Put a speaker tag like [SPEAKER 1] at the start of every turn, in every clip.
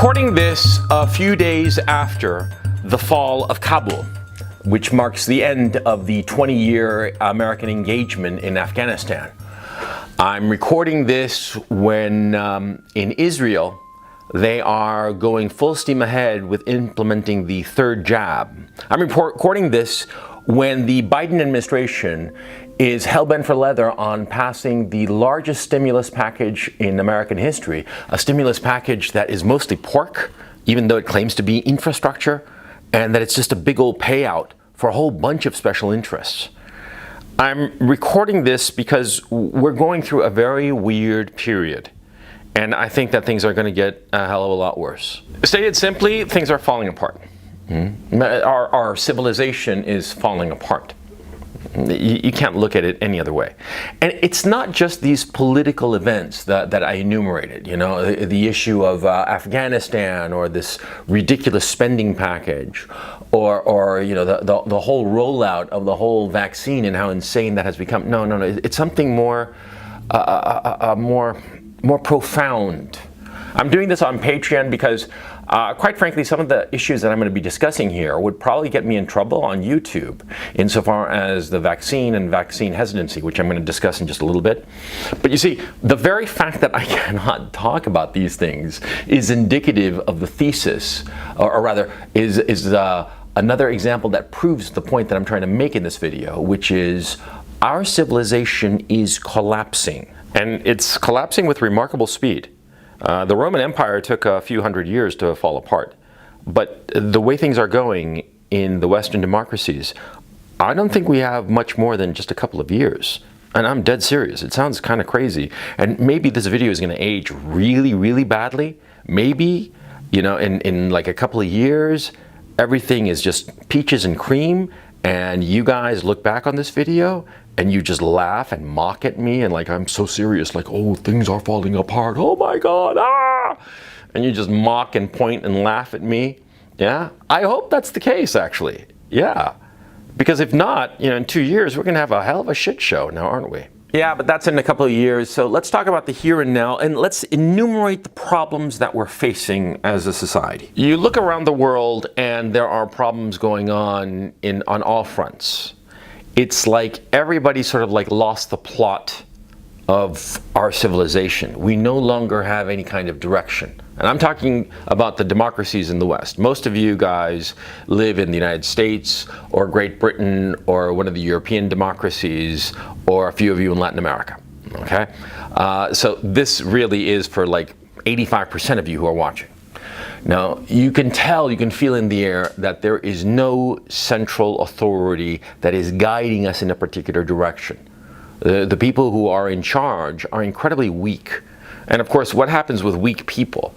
[SPEAKER 1] recording this a few days after the fall of Kabul, which marks the end of the 20-year American engagement in Afghanistan. I'm recording this when in Israel they are going full steam ahead with implementing the third jab. I'm recording this when the Biden administration is hell-bent for leather on passing the largest stimulus package in American history, a stimulus package that is mostly pork, even though it claims to be infrastructure, and that it's just a big old payout for a whole bunch of special interests. I'm recording this because we're going through a very weird period, and I think that things are going to get a hell of a lot worse. Stated simply, things are falling apart. Our civilization is falling apart. You can't look at it any other way. And it's not just these political events that I enumerated, you know, the issue of Afghanistan, or this ridiculous spending package, or you know, the whole rollout of the whole vaccine and how insane that has become. No, it's something more profound. I'm doing this on Patreon because, quite frankly, some of the issues that I'm going to be discussing here would probably get me in trouble on YouTube, insofar as the vaccine and vaccine hesitancy, which I'm going to discuss in just a little bit. But you see, the very fact that I cannot talk about these things is indicative of the thesis, or rather, is another example that proves the point that I'm trying to make in this video, which is our civilization is collapsing. And it's collapsing with remarkable speed. The Roman Empire took a few hundred years to fall apart, but the way things are going in the Western democracies, I don't think we have much more than just a couple of years. And I'm dead serious. It sounds kind of crazy. And maybe this video is going to age really, really badly. Maybe, you know, in like a couple of years, everything is just peaches and cream, and you guys look back on this video and you just laugh and mock at me, and like, I'm so serious, like, oh, things are falling apart, oh my God, ah! And you just mock and point and laugh at me. Yeah, I hope that's the case, actually. Yeah, because if not, you know, in 2 years, we're gonna have a hell of a shit show now, aren't we? Yeah, but that's in a couple of years. So let's talk about the here and now, and let's enumerate the problems that we're facing as a society. You look around the world and there are problems going on all fronts. It's like everybody sort of like lost the plot of our civilization. We no longer have any kind of direction. And I'm talking about the democracies in the West. Most of you guys live in the United States or Great Britain or one of the European democracies, or a few of you in Latin America, okay? So this really is for like 85% of you who are watching. Now, you can tell, you can feel in the air that there is no central authority that is guiding us in a particular direction. The people who are in charge are incredibly weak. And of course, what happens with weak people?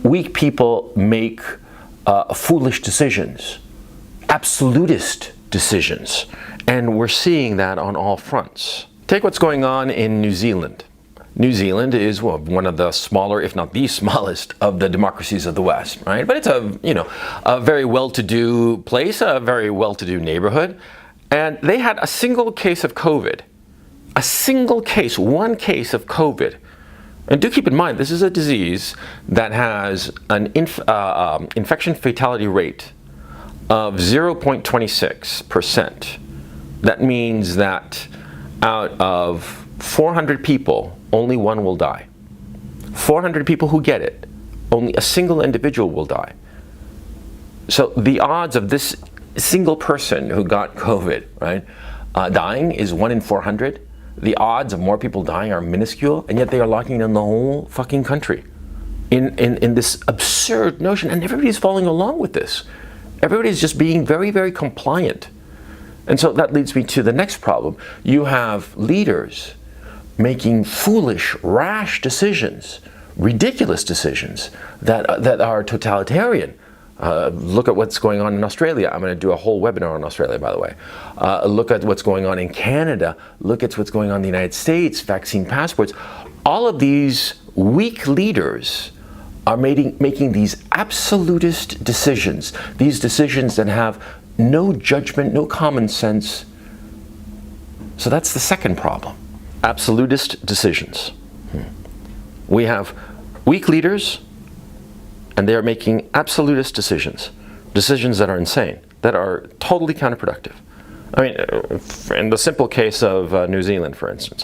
[SPEAKER 1] Weak people make foolish decisions, absolutist decisions. And we're seeing that on all fronts. Take what's going on in New Zealand. New Zealand is, well, one of the smaller, if not the smallest, of the democracies of the West, right? But it's a very well-to-do place, a very well-to-do neighborhood. And they had a single case of COVID. A single case, one case of COVID. And do keep in mind, this is a disease that has an infection fatality rate of 0.26%. That means that out of 400 people, only one will die. 400 people who get it, only a single individual will die. So the odds of this single person who got COVID, right, dying is 1 in 400. The odds of more people dying are minuscule, and yet they are locking down the whole fucking country in this absurd notion, and everybody's following along with this. Everybody's just being very, very compliant. And so that leads me to the next problem. You have leaders making foolish, rash decisions, ridiculous decisions that are totalitarian. Look at what's going on in Australia. I'm going to do a whole webinar on Australia, by the way. Look at what's going on in Canada. Look at what's going on in the United States, vaccine passports. All of these weak leaders are making these absolutist decisions, these decisions that have no judgment, no common sense. So that's the second problem. Absolutist decisions. We have weak leaders and they are making absolutist decisions that are insane, that are totally counterproductive. I mean, in the simple case of New Zealand, for instance,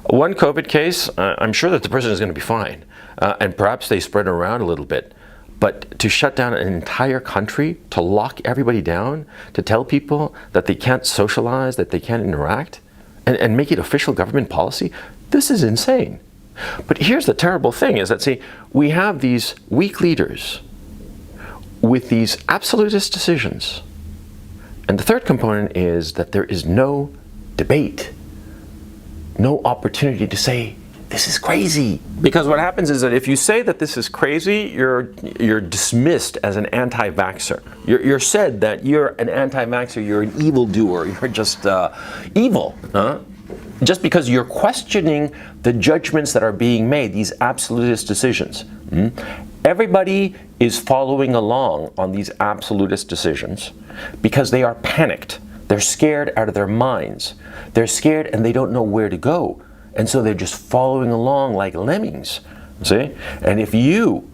[SPEAKER 1] one COVID case, I'm sure that the person is going to be fine, and perhaps they spread around a little bit. But to shut down an entire country, to lock everybody down, to tell people that they can't socialize, that they can't interact, and make it official government policy, this is insane. But here's the terrible thing is that, see, we have these weak leaders with these absolutist decisions. And the third component is that there is no debate, no opportunity to say, this is crazy. Because what happens is that if you say that this is crazy, you're dismissed as an anti-vaxxer. You're said that you're an anti-vaxxer, you're an evildoer, you're just evil. Just because you're questioning the judgments that are being made, these absolutist decisions. Everybody is following along on these absolutist decisions because they are panicked. They're scared out of their minds. They're scared and they don't know where to go. And so they're just following along like lemmings, see? And if you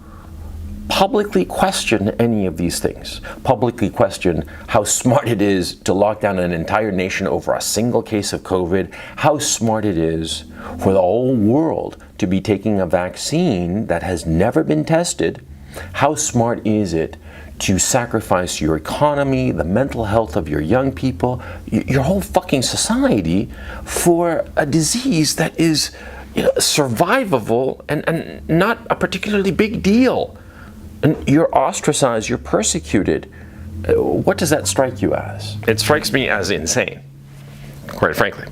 [SPEAKER 1] publicly question any of these things, publicly question how smart it is to lock down an entire nation over a single case of COVID, how smart it is for the whole world to be taking a vaccine that has never been tested, how smart is it to sacrifice your economy, the mental health of your young people, your whole fucking society for a disease that is, survivable and not a particularly big deal. And you're ostracized, you're persecuted. What does that strike you as? It strikes me as insane, quite frankly.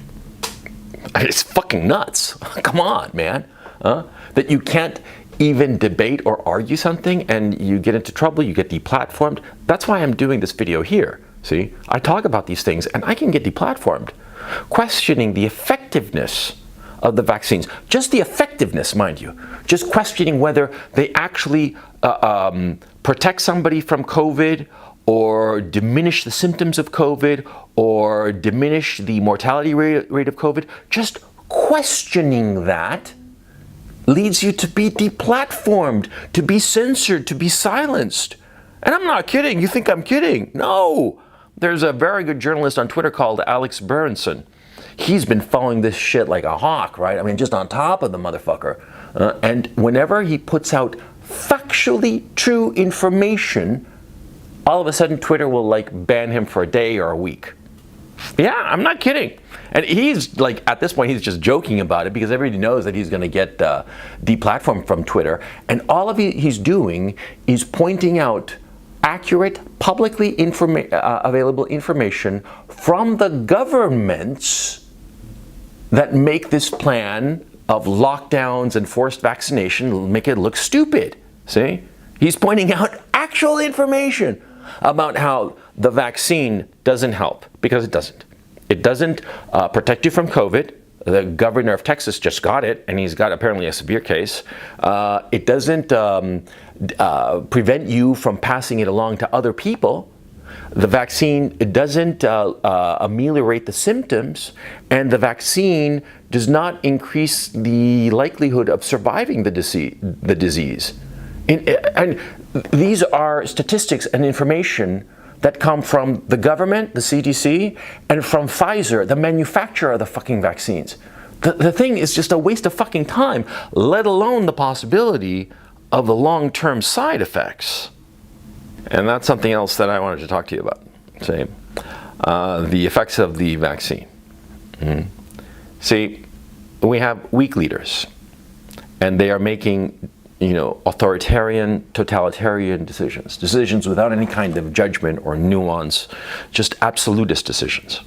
[SPEAKER 1] It's fucking nuts. Come on, man. That you can't even debate or argue something and you get into trouble, you get deplatformed. That's why I'm doing this video here. See, I talk about these things and I can get deplatformed. Questioning the effectiveness of the vaccines, just the effectiveness, mind you, just questioning whether they actually protect somebody from COVID or diminish the symptoms of COVID or diminish the mortality rate of COVID, just questioning that leads you to be deplatformed, to be censored, to be silenced. And I'm not kidding. You think I'm kidding? No. There's a very good journalist on Twitter called Alex Berenson. He's been following this shit like a hawk, right? I mean, just on top of the motherfucker. And whenever he puts out factually true information, all of a sudden Twitter will ban him for a day or a week. Yeah, I'm not kidding. And he's at this point, he's just joking about it because everybody knows that he's going to get deplatformed from Twitter. And all of he's doing is pointing out accurate, publicly available information from the governments that make this plan of lockdowns and forced vaccination make it look stupid. See? He's pointing out actual information about how the vaccine doesn't help, because it doesn't. It doesn't protect you from COVID. The governor of Texas just got it, and he's got apparently a severe case. It doesn't prevent you from passing it along to other people. The vaccine doesn't ameliorate the symptoms, and the vaccine does not increase the likelihood of surviving the disease. And these are statistics and information that come from the government, the CDC, and from Pfizer, the manufacturer of the fucking vaccines. The thing is just a waste of fucking time, let alone the possibility of the long-term side effects. And that's something else that I wanted to talk to you about. See, the effects of the vaccine. See, we have weak leaders, and they are making authoritarian, totalitarian decisions without any kind of judgment or nuance, just absolutist decisions.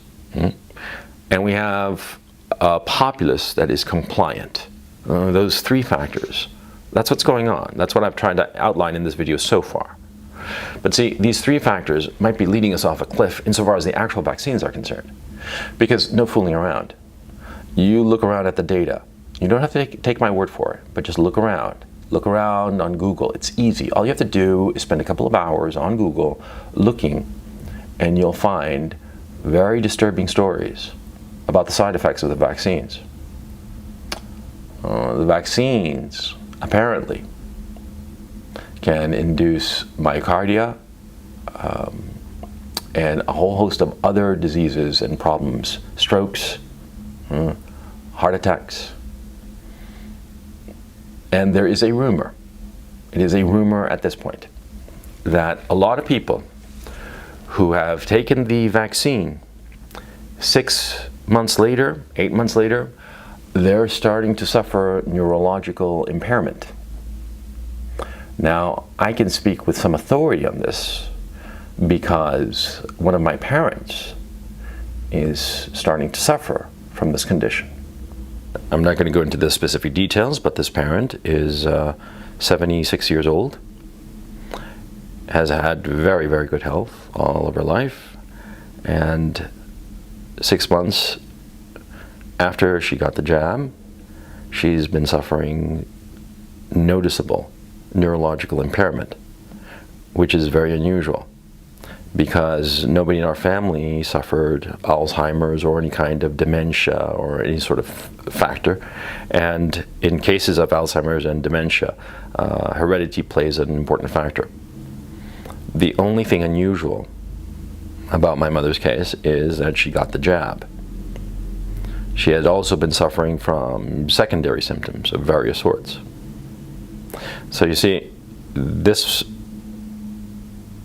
[SPEAKER 1] And we have a populace that is compliant. Those three factors. That's what's going on. That's what I've tried to outline in this video so far. But see, these three factors might be leading us off a cliff insofar as the actual vaccines are concerned. Because no fooling around. You look around at the data. You don't have to take my word for it, but just look around. Look around on Google. It's easy. All you have to do is spend a couple of hours on Google looking, and you'll find very disturbing stories about the side effects of the vaccines. The vaccines, apparently, can induce myocardia, and a whole host of other diseases and problems, strokes, heart attacks. And there is a rumor, it is a rumor at this point, that a lot of people who have taken the vaccine 6 months later, 8 months later, they're starting to suffer neurological impairment. Now, I can speak with some authority on this because one of my parents is starting to suffer from this condition. I'm not going to go into the specific details, but this parent is 76 years old, has had very, very good health all of her life, and 6 months after she got the jab, she's been suffering noticeable neurological impairment, which is very unusual because nobody in our family suffered Alzheimer's or any kind of dementia or any sort of factor. And in cases of Alzheimer's and dementia, heredity plays an important factor. The only thing unusual about my mother's case is that she got the jab. She had also been suffering from secondary symptoms of various sorts. So you see, this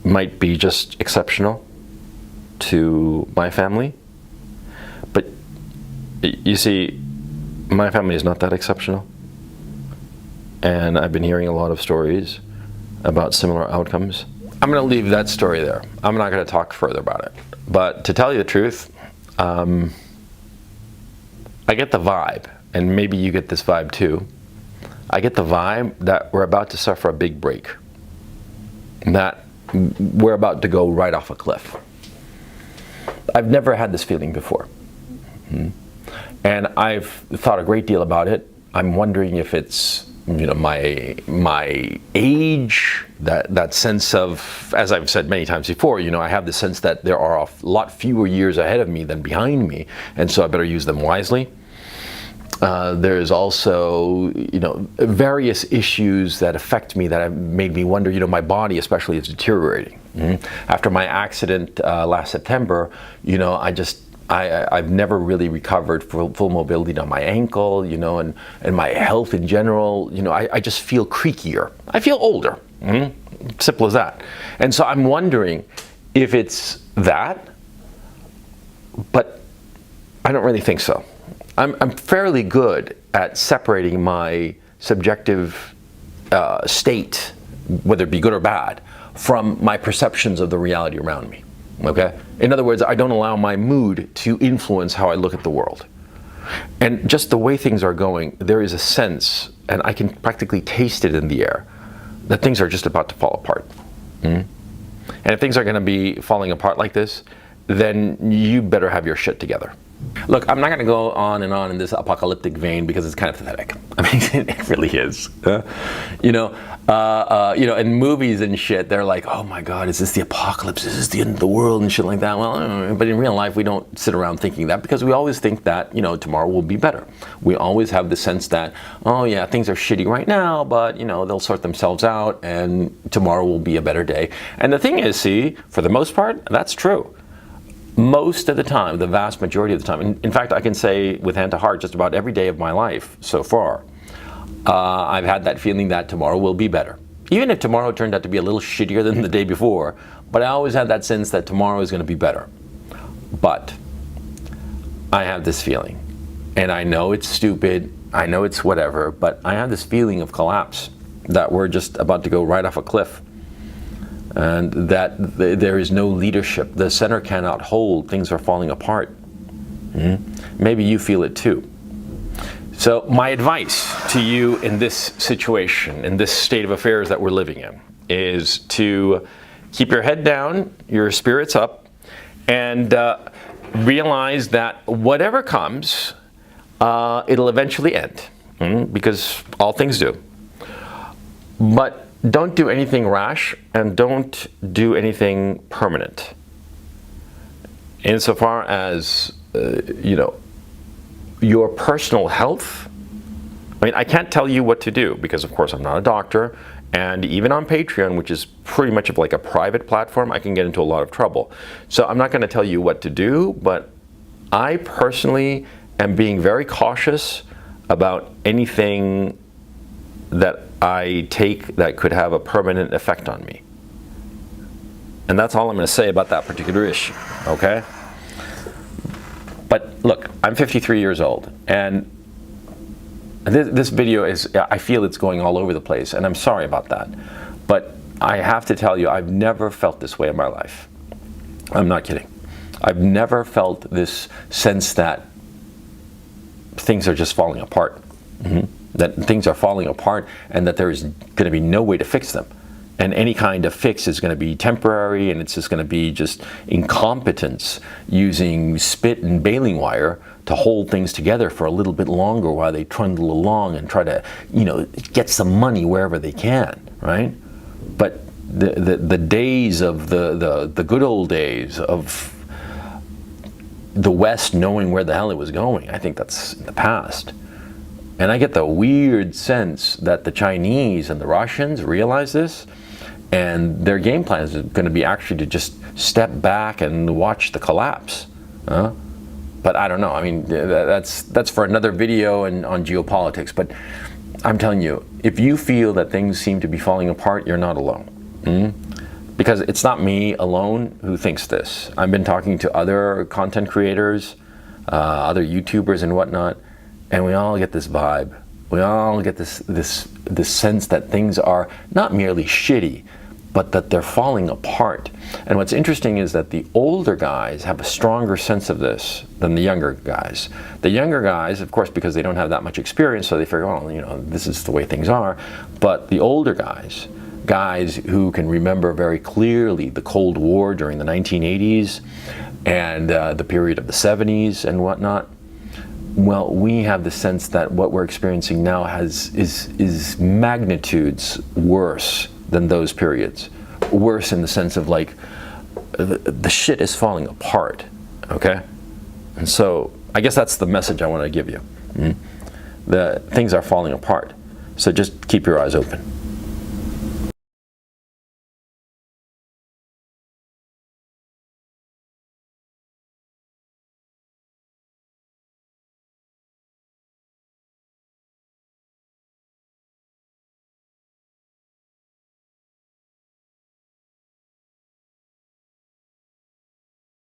[SPEAKER 1] might be just exceptional to my family, but you see, my family is not that exceptional, and I've been hearing a lot of stories about similar outcomes. I'm going to leave that story there. I'm not going to talk further about it. But to tell you the truth, I get the vibe, and maybe you get this vibe too. I get the vibe that we're about to suffer a big break, that we're about to go right off a cliff. I've never had this feeling before. And I've thought a great deal about it. I'm wondering if it's, you know, my age, that sense of, as I've said many times before, you know, I have the sense that there are a lot fewer years ahead of me than behind me, and so I better use them wisely. There's also, you know, various issues that affect me that have made me wonder, you know, my body especially is deteriorating. After my accident last September, you know, I've never really recovered full mobility on my ankle, you know, and my health in general, you know, I just feel creakier. I feel older. Simple as that. And so I'm wondering if it's that, but I don't really think so. I'm fairly good at separating my subjective state, whether it be good or bad, from my perceptions of the reality around me. Okay? In other words, I don't allow my mood to influence how I look at the world. And just the way things are going, there is a sense, and I can practically taste it in the air, that things are just about to fall apart. And if things are going to be falling apart like this, then you better have your shit together. Look, I'm not going to go on and on in this apocalyptic vein because it's kind of pathetic. I mean, it really is. You know, in movies and shit, they're like, "Oh my God, is this the apocalypse? Is this the end of the world?" and shit like that. Well, but in real life, we don't sit around thinking that because we always think that, you know, tomorrow will be better. We always have the sense that, oh yeah, things are shitty right now, but you know, they'll sort themselves out, and tomorrow will be a better day. And the thing is, see, for the most part, that's true. Most of the time, the vast majority of the time, in fact, I can say with hand to heart, just about every day of my life so far, I've had that feeling that tomorrow will be better. Even if tomorrow turned out to be a little shittier than the day before, but I always had that sense that tomorrow is going to be better. But I have this feeling, and I know it's stupid, I know it's whatever, but I have this feeling of collapse, that we're just about to go right off a cliff. And that there is no leadership. The center cannot hold. Things are falling apart. Maybe you feel it too. So my advice to you in this situation, in this state of affairs that we're living in, is to keep your head down, your spirits up, and realize that whatever comes, it'll eventually end, because all things do. But don't do anything rash, and don't do anything permanent. Insofar as, you know, your personal health, I mean, I can't tell you what to do because, of course, I'm not a doctor, And even on Patreon, which is pretty much of like a private platform, I can get into a lot of trouble. So I'm not going to tell you what to do, but I personally am being very cautious about anything that I take that could have a permanent effect on me. And that's all I'm going to say about that particular issue, okay? But look, I'm 53 years old, and this video is, I feel it's going all over the place, and I'm sorry about that. But I have to tell you, I've never felt this way in my life. I'm not kidding. I've never felt this sense that things are just falling apart. That things are falling apart and that there is going to be no way to fix them. And any kind of fix is going to be temporary, and it's just going to be just incompetence using spit and baling wire to hold things together for a little bit longer while they trundle along and try to, get some money wherever they can, right? But the days of the good old days of the West knowing where the hell it was going, I think that's in the past. And I get the weird sense that the Chinese and the Russians realize this, and their game plan is going to be actually to just step back and watch the collapse. But I don't know. I mean, that's for another video and on geopolitics. But I'm telling you, if you feel that things seem to be falling apart, you're not alone. Because it's not me alone who thinks this. I've been talking to other content creators, other YouTubers and whatnot, and we all get this vibe. We all get this sense that things are not merely shitty, but that they're falling apart. And what's interesting is that the older guys have a stronger sense of this than the younger guys. The younger guys, of course, because they don't have that much experience, so they figure, oh, this is the way things are. But the older guys who can remember very clearly the Cold War during the 1980s and the period of the 70s and whatnot, well, we have the sense that what we're experiencing now is magnitudes worse than those periods. Worse in the sense of like, the shit is falling apart, okay? And so, I guess that's the message I want to give you. The things are falling apart. So just keep your eyes open.